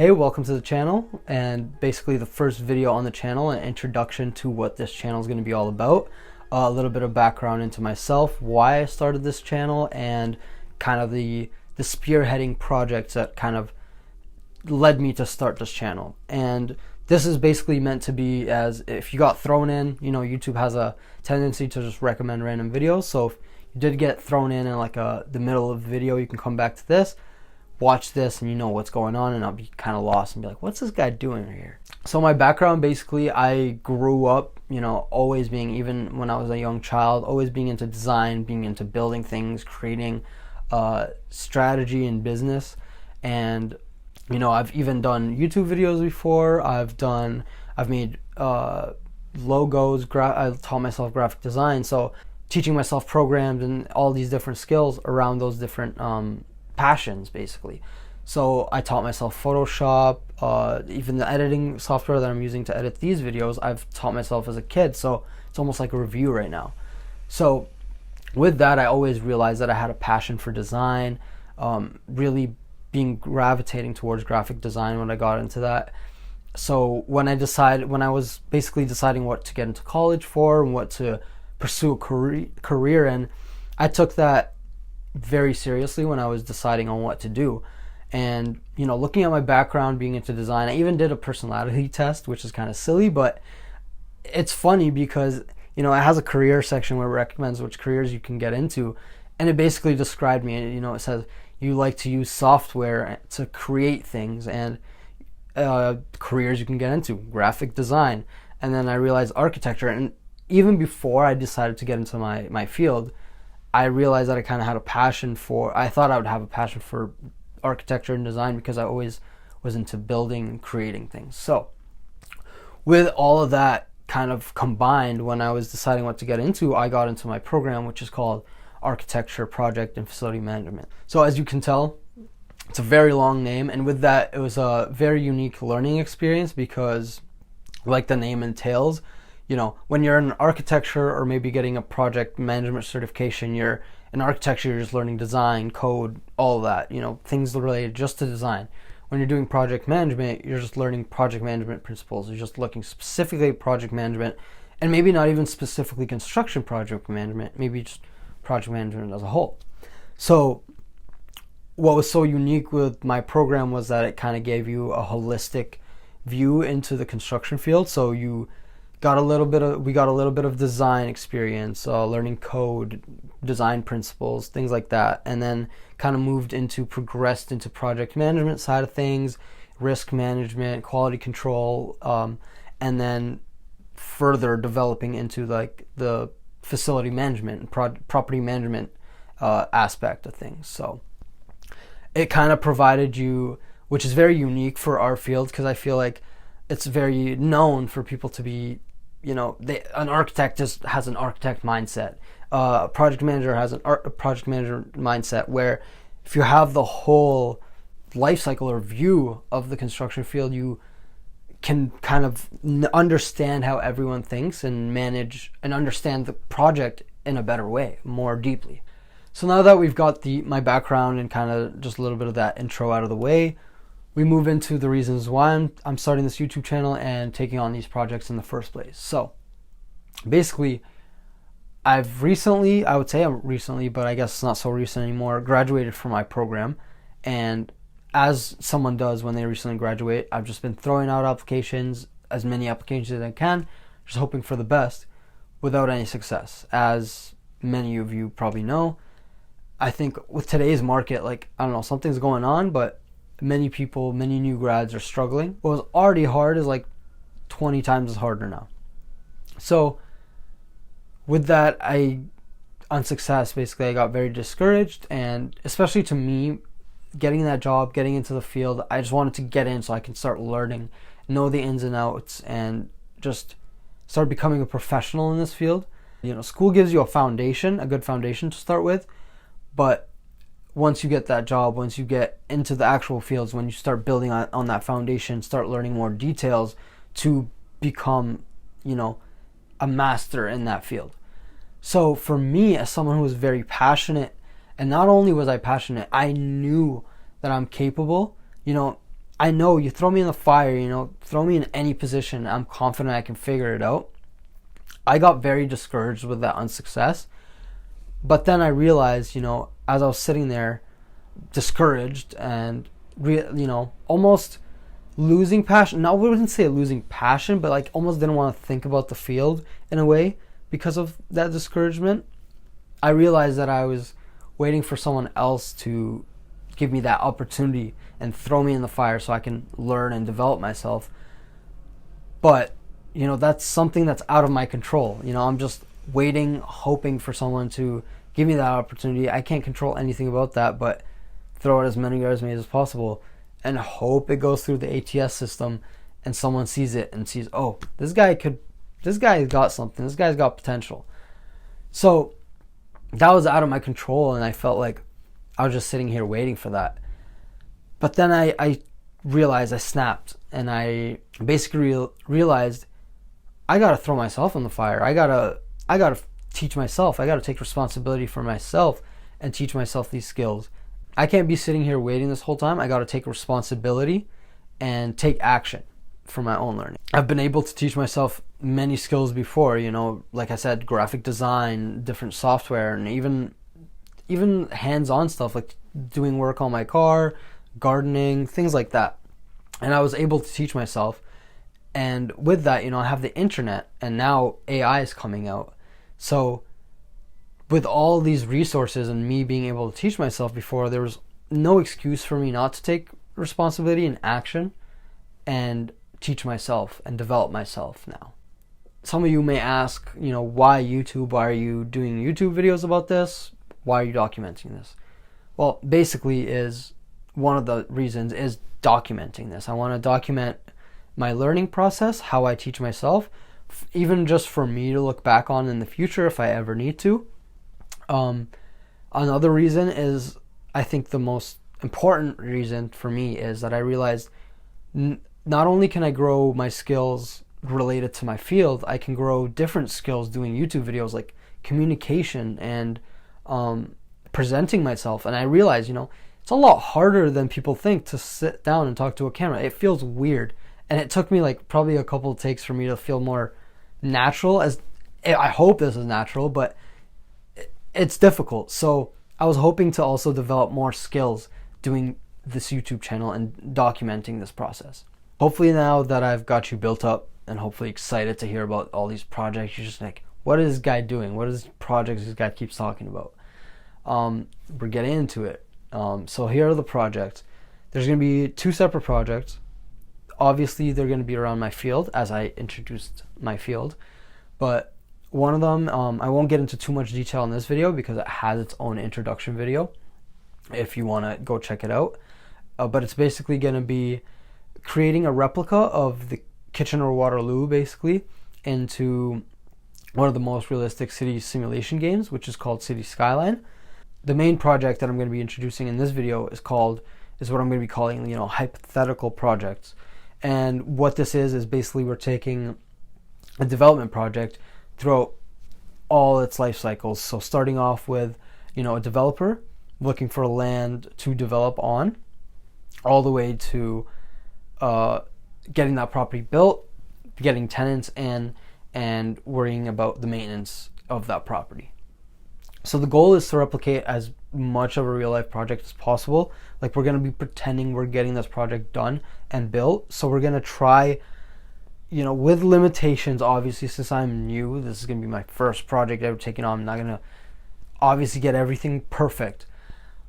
Hey, welcome to the channel, and basically the first video on the channel, an introduction to what this channel is going to be all about, a little bit of background into myself, why I started this channel, and kind of the spearheading projects that kind of led me to start this channel. And this is basically meant to be as if you got thrown in, YouTube has a tendency to just recommend random videos. So if you did get thrown in like the middle of the video, you can come back to this, watch this, and you know what's going on, and I'll be kind of lost and be like, what's this guy doing here? So my background, basically, I grew up, always being, even when I was a young child, always being into design, being into building things, creating strategy in business. And I've even done YouTube videos before. I've made logos. I taught myself graphic design, so teaching myself programs and all these different skills around those different passions, basically. So I taught myself Photoshop, even the editing software that I'm using to edit these videos, I've taught myself as a kid. So it's almost like a review right now. So with that, I always realized that I had a passion for design, really being gravitating towards graphic design when I got into that. So when I was basically deciding what to get into college for and what to pursue a career in, I took that very seriously when I was deciding on what to do. And looking at my background, being into design, I even did a personality test, which is kind of silly, but it's funny because it has a career section where it recommends which careers you can get into, and it basically described me. It says you like to use software to create things, and careers you can get into, graphic design. And then I realized architecture, and even before I decided to get into my field, I realized that I kind of had I thought I would have a passion for architecture and design because I always was into building and creating things. So with all of that kind of combined, when I was deciding what to get into, I got into my program, which is called Architecture, Project, and Facility Management. So as you can tell, it's a very long name, and with that, it was a very unique learning experience because, like the name entails, when you're in architecture or maybe getting a project management certification, you're in architecture, you're just learning design, code, all of that, things related just to design. When you're doing project management, you're just learning project management principles. You're just looking specifically at project management, and maybe not even specifically construction project management, maybe just project management as a whole. So what was so unique with my program was that it kind of gave you a holistic view into the construction field. So we got a little bit of design experience, learning code, design principles, things like that, and then kind of progressed into project management side of things, risk management, quality control, and then further developing into like the facility management and property management aspect of things. So it kind of provided you, which is very unique for our field, because I feel like it's very known for people to be, an architect just has an architect mindset. A project manager has a project manager mindset, where if you have the whole life cycle or view of the construction field, you can kind of understand how everyone thinks and manage and understand the project in a better way, more deeply. So now that we've got my background and kind of just a little bit of that intro out of the way, we move into the reasons why I'm starting this YouTube channel and taking on these projects in the first place. So basically, I would say recently, but I guess it's not so recent anymore, graduated from my program. And as someone does when they recently graduate, I've just been throwing out applications, as many applications as I can, just hoping for the best, without any success. As many of you probably know, I think with today's market, something's going on, but many new grads are struggling. What was already hard is like 20 times as harder now. So with that, unsuccess, basically, I got very discouraged, and especially to me, getting that job, getting into the field, I just wanted to get in so I can start learning, know the ins and outs, and just start becoming a professional in this field. School gives you a good foundation to start with, but once you get that job, once you get into the actual fields, when you start building on that foundation, start learning more details to become, a master in that field. So for me, as someone who was very passionate, and not only was I passionate, I knew that I'm capable. I know you throw me in the fire, throw me in any position, I'm confident I can figure it out. I got very discouraged with that unsuccess. But then I realized, as I was sitting there discouraged and, almost losing passion. Now, I wouldn't say losing passion, but like almost didn't want to think about the field in a way because of that discouragement. I realized that I was waiting for someone else to give me that opportunity and throw me in the fire so I can learn and develop myself. But, that's something that's out of my control. I'm just waiting, hoping for someone to give me that opportunity. I can't control anything about that, but throw out as many resumes as possible and hope it goes through the ATS system and someone sees it and sees, oh, this guy's got something. This guy's got potential. So that was out of my control, and I felt like I was just sitting here waiting for that. But then I realized, I snapped, and I basically realized I gotta throw myself in the fire. I gotta teach myself. I gotta take responsibility for myself and teach myself these skills. I can't be sitting here waiting this whole time. I gotta take responsibility and take action for my own learning. I've been able to teach myself many skills before, like I said, graphic design, different software, and even hands-on stuff like doing work on my car, gardening, things like that. And I was able to teach myself. And with that, I have the internet, and now AI is coming out. So with all these resources and me being able to teach myself before, there was no excuse for me not to take responsibility and action and teach myself and develop myself now. Some of you may ask, why YouTube? Why are you doing YouTube videos about this? Why are you documenting this? Well, basically is one of the reasons is documenting this. I want to document my learning process, how I teach myself, even just for me to look back on in the future if I ever need to. Another reason is, I think the most important reason for me is that I realized not only can I grow my skills related to my field, I can grow different skills doing YouTube videos like communication and presenting myself. And I realized, it's a lot harder than people think to sit down and talk to a camera. It feels weird. And it took me like probably a couple of takes for me to feel more natural. As I hope this is natural, but it's difficult. So I was hoping to also develop more skills doing this YouTube channel and documenting this process. Hopefully now that I've got you built up and hopefully excited to hear about all these projects, you're just like, what is this guy doing? What is projects this guy keeps talking about? We're getting into it. So here are the projects. There's going to be 2 separate projects. Obviously, they're going to be around my field as I introduced my field. But one of them, I won't get into too much detail in this video because it has its own introduction video if you want to go check it out. But it's basically going to be creating a replica of the Kitchener-Waterloo basically into one of the most realistic city simulation games, which is called City Skyline. The main project that I'm going to be introducing in this video is what I'm going to be calling, hypothetical projects. And what this is basically we're taking a development project throughout all its life cycles. So starting off with, a developer looking for land to develop on, all the way to getting that property built, getting tenants in, and worrying about the maintenance of that property. So the goal is to replicate as much of a real life project as possible. Like, we're going to be pretending we're getting this project done and built. So we're going to try, with limitations, obviously, since I'm new, this is going to be my first project ever taken on. I'm not going to obviously get everything perfect.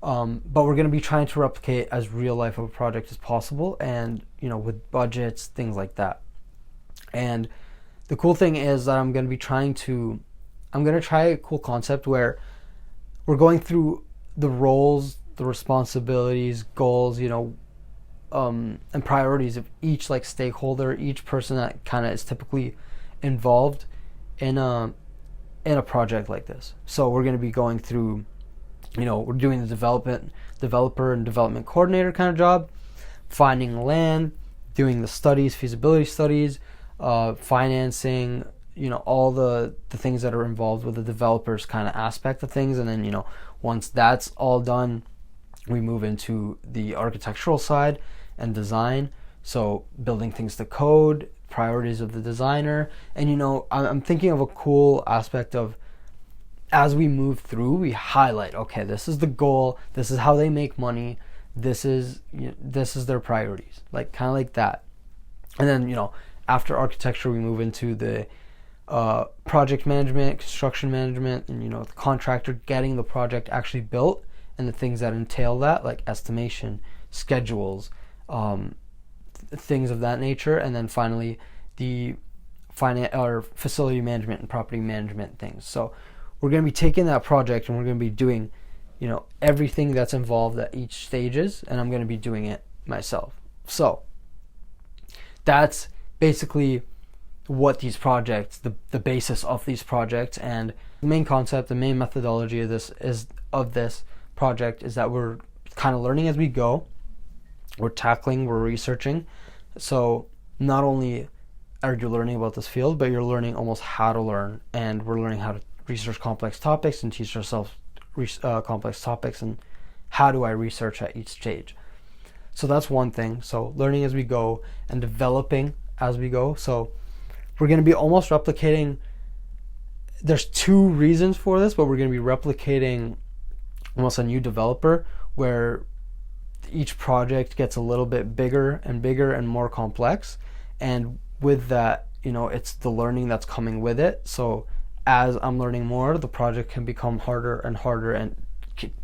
But we're going to be trying to replicate as real life of a project as possible, and, with budgets, things like that. And the cool thing is that I'm going to try a cool concept where we're going through the roles, the responsibilities, goals, and priorities of each stakeholder, each person that kind of is typically involved in a project like this. So we're going to be going through, we're doing the developer and development coordinator kind of job, finding land, doing the studies, feasibility studies, financing, all the things that are involved with the developers kind of aspect of things. And then, once that's all done, we move into the architectural side and design. So building things to code, priorities of the designer. And I'm thinking of a cool aspect of, as we move through, we highlight, okay, this is the goal, this is how they make money, this is their priorities, like kind of like that. And then after architecture, we move into the project management, construction management, and the contractor getting the project actually built, and the things that entail that, like estimation, schedules, things of that nature. And then finally the facility management and property management things. So we're going to be taking that project and we're going to be doing everything that's involved at each stages, and I'm going to be doing it myself. So that's basically what these projects, the basis of these projects, and the main concept, the main methodology of this project is that we're kind of learning as we go. We're tackling, we're researching. So not only are you learning about this field, but you're learning almost how to learn, and we're learning how to research complex topics and teach ourselves complex topics, and how do I research at each stage. So that's one thing. So learning as we go and developing as we go. So we're going to be almost replicating, there's two reasons for this, but we're going to be replicating almost a new developer, where each project gets a little bit bigger and bigger and more complex. And with that, it's the learning that's coming with it. So as I'm learning more, the project can become harder and harder and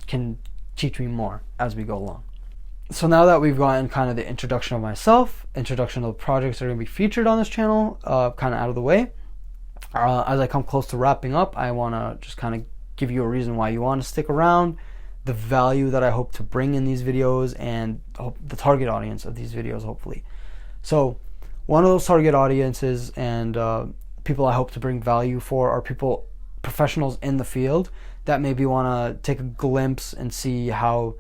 can teach me more as we go along. So now that we've gotten kind of the introduction of myself, introduction of the projects that are going to be featured on this channel, kind of out of the way, as I come close to wrapping up, I want to just kind of give you a reason why you want to stick around, the value that I hope to bring in these videos, and the target audience of these videos, hopefully. So one of those target audiences and people I hope to bring value for are professionals in the field that maybe want to take a glimpse and see how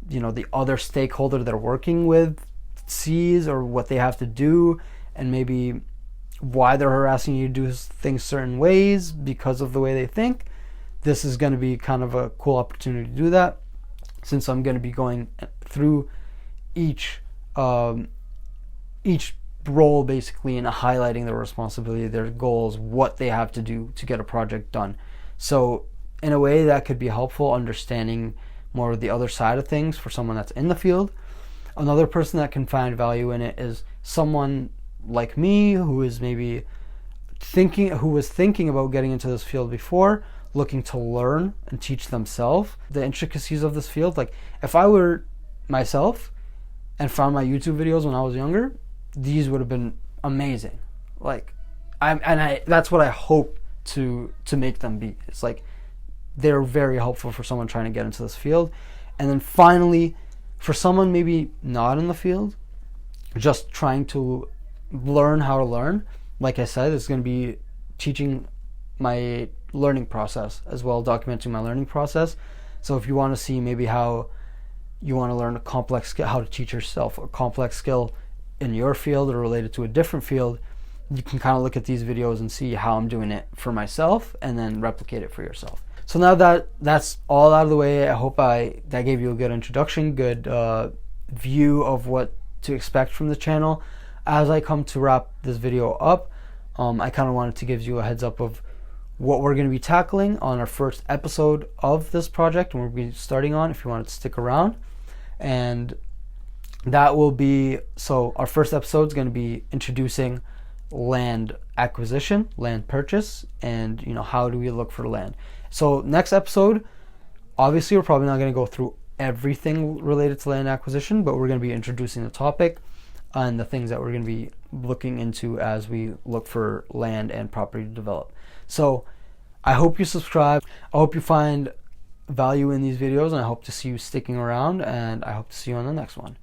the other stakeholder they're working with sees, or what they have to do, and maybe why they're harassing you to do things certain ways because of the way they think. This is going to be kind of a cool opportunity to do that, since I'm going to be going through each role basically and highlighting their responsibility, their goals, what they have to do to get a project done. So in a way that could be helpful, understanding more of the other side of things for someone that's in the field. Another person that can find value in it is someone like me who is maybe who was thinking about getting into this field before, looking to learn and teach themselves the intricacies of this field. Like if I were myself and found my YouTube videos when I was younger, these would have been amazing. Like that's what I hope to make them be. It's like they're very helpful for someone trying to get into this field. And then finally, for someone maybe not in the field, just trying to learn how to learn, like I said, it's going to be teaching my learning process as well, documenting my learning process. So if you want to see maybe how you want to learn a complex skill, how to teach yourself a complex skill in your field or related to a different field, you can kind of look at these videos and see how I'm doing it for myself and then replicate it for yourself. So now that that's all out of the way, I hope that gave you a good introduction, good view of what to expect from the channel. As I come to wrap this video up, I kind of wanted to give you a heads up of what we're going to be tackling on our first episode of this project, and we'll be starting on, if you wanted to stick around. And that will be, so our first episode is going to be introducing land acquisition, land purchase, and how do we look for land. So next episode, obviously we're probably not going to go through everything related to land acquisition, but we're going to be introducing the topic and the things that we're going to be looking into as we look for land and property to develop. So I hope you subscribe. I hope you find value in these videos, and I hope to see you sticking around, and I hope to see you on the next one.